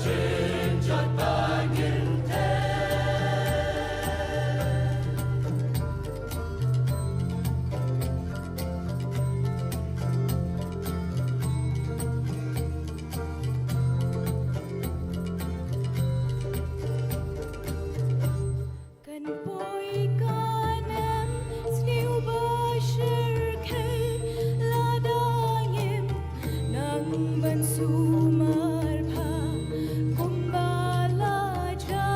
trên chót ba nghìn thế kan poi kanem sliu bashir ke ladangim nang mansumar pha kumbala ja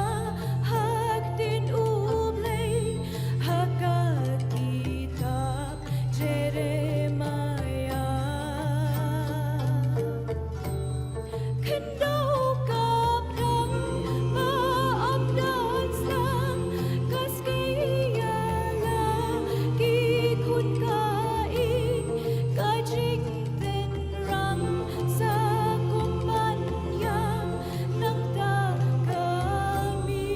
hak din umlei hakak kitab Jeremiah Kendau kap dang ba abdan slam kas kiyanga ki khun ka in ka jing ten rang sa kumban yang nang ta kami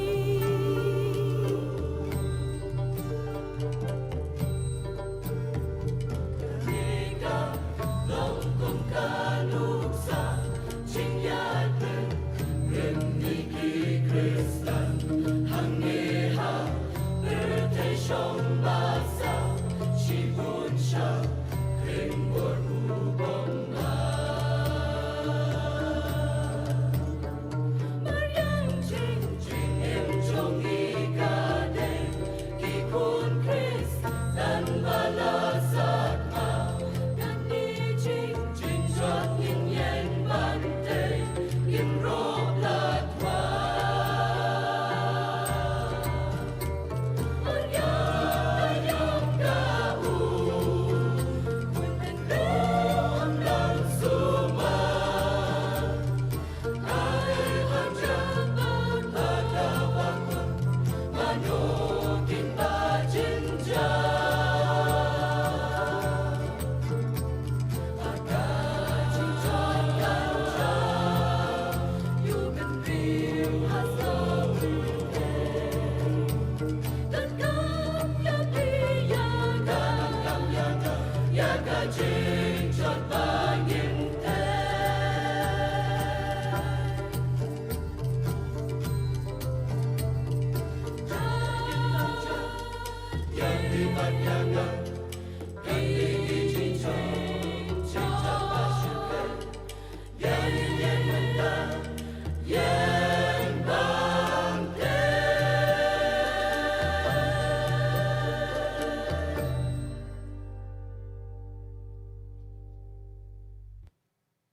Nika long kum kanuksa Chinyateng Rimniki Kristan Hangeha Bertai Shong Basa Shibun Shah Ringbor Ubonga Maryam Ching Ching Im Chong Ikade Kikun Chris Dan Balasat Ma Kandi Ching Ching Chot Yin Yen Bante Kim Ro Latwa Ayam Kau Punten Rom Lan Suma Ai Hajabat Hadawakun Manokin Bajinja trên chót ba nghìn thế Yang di Padang